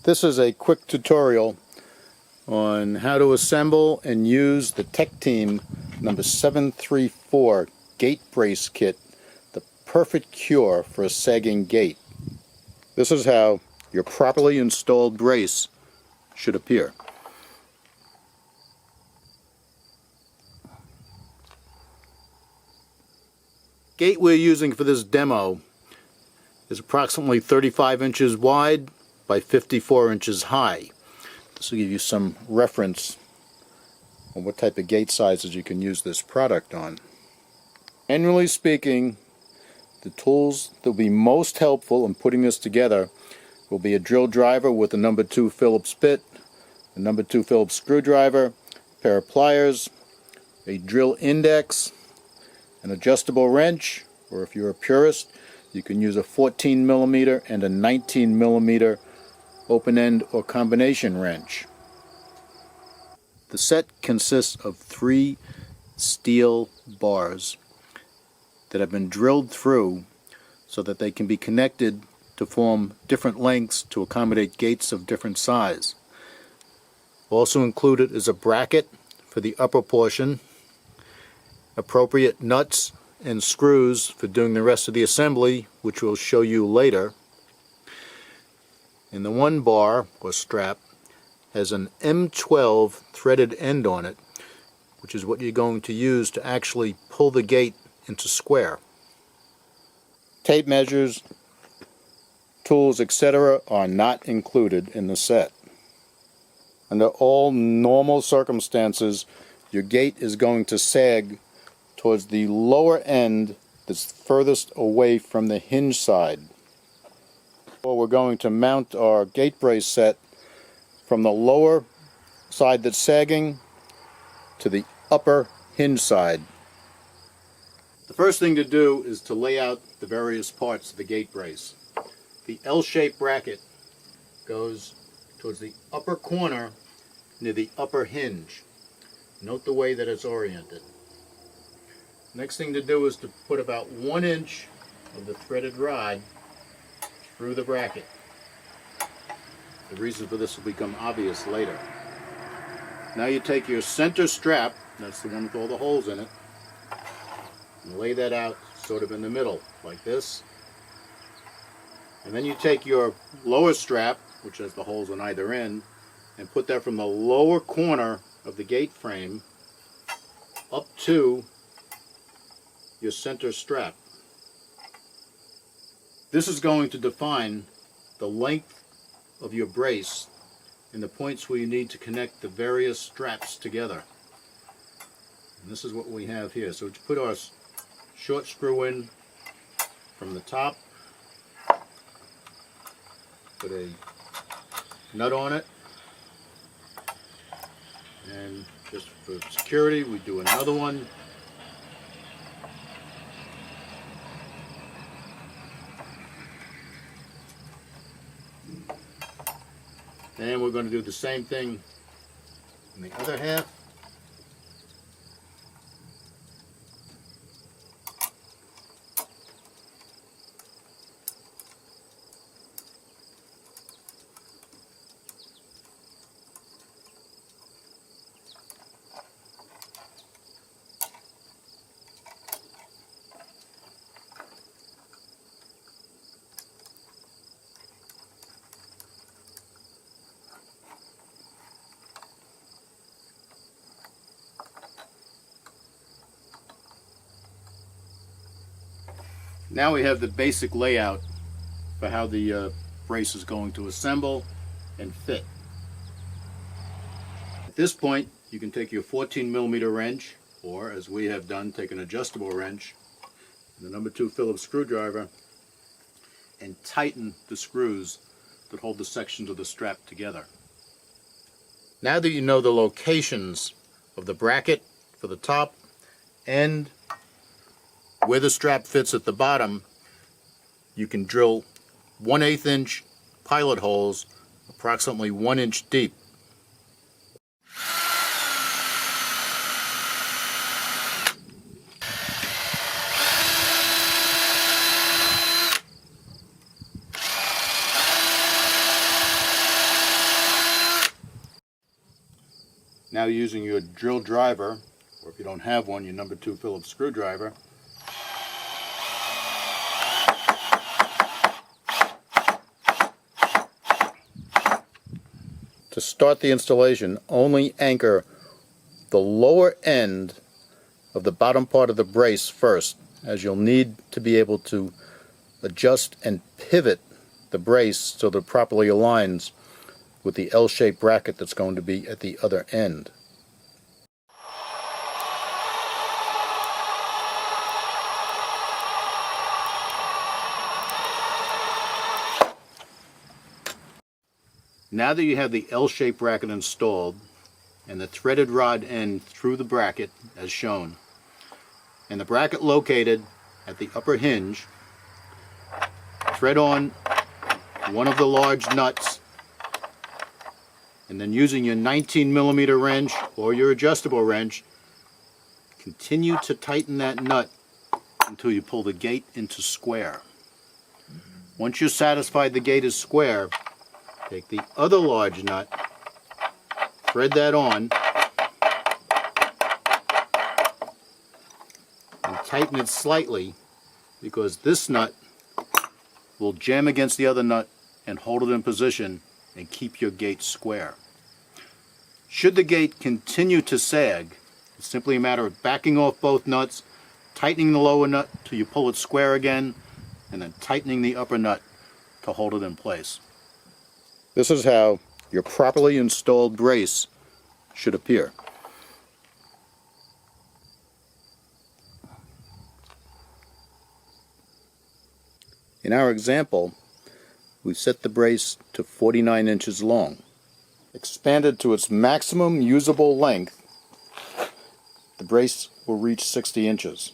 This is a quick tutorial on how to assemble and use the Tech Team number 734 gate brace kit, the perfect cure for a sagging gate. This is how your properly installed brace should appear. Gate we're using for this demo is approximately 35 inches wide by 54 inches high. This will give you some reference on what type of gate sizes you can use this product on. Generally speaking, the tools that will be most helpful in putting this together will be a drill driver with a number 2 Phillips bit, a number 2 Phillips screwdriver, a pair of pliers, a drill index, an adjustable wrench, or if you're a purist, you can use a 14mm and a 19mm open-end or combination wrench. The set consists of 3 steel bars that have been drilled through so that they can be connected to form different lengths to accommodate gates of different size. Also included is a bracket for the upper portion, appropriate nuts and screws for doing the rest of the assembly, which we'll show you later. And the one bar or strap has an M12 threaded end on it, which is what you're going to use to actually pull the gate into square. Tape measures, tools, etc. are not included in the set. Under all normal circumstances, your gate is going to sag towards the lower end that's furthest away from the hinge side. Well, we're going to mount our gate brace set from the lower side that's sagging to the upper hinge side. The first thing to do is to lay out the various parts of the gate brace. The L-shaped bracket goes towards the upper corner near the upper hinge. Note the way that it's oriented. Next thing to do is to put about 1 inch of the threaded rod through the bracket. The reason for this will become obvious later. Now you take your center strap, that's the one with all the holes in it, and lay that out sort of in the middle, like this. And then you take your lower strap, which has the holes on either end, and put that from the lower corner of the gate frame up to your center strap. This is going to define the length of your brace and the points where you need to connect the various straps together. And this is what we have here. So we put our short screw in from the top, put a nut on it, and just for security we do another one. And we're going to do the same thing in the other half. Now we have the basic layout for how the brace is going to assemble and fit. At this point, you can take your 14mm wrench, or as we have done, take an adjustable wrench, and the number 2 Phillips screwdriver, and tighten the screws that hold the sections of the strap together. Now that you know the locations of the bracket for the top and where the strap fits at the bottom, you can drill 1/8 inch pilot holes approximately 1 inch deep. Now using your drill driver, or if you don't have one, your number 2 Phillips screwdriver, to start the installation, only anchor the lower end of the bottom part of the brace first, as you'll need to be able to adjust and pivot the brace so that it properly aligns with the L-shaped bracket that's going to be at the other end. Now that you have the L-shaped bracket installed and the threaded rod end through the bracket as shown, and the bracket located at the upper hinge, thread on one of the large nuts, and then using your 19mm wrench or your adjustable wrench, continue to tighten that nut until you pull the gate into square. Once you're satisfied the gate is square, take the other large nut, thread that on, and tighten it slightly, because this nut will jam against the other nut and hold it in position and keep your gate square. Should the gate continue to sag, it's simply a matter of backing off both nuts, tightening the lower nut till you pull it square again, and then tightening the upper nut to hold it in place. This is how your properly installed brace should appear. In our example, we set the brace to 49 inches long. Expanded to its maximum usable length, the brace will reach 60 inches.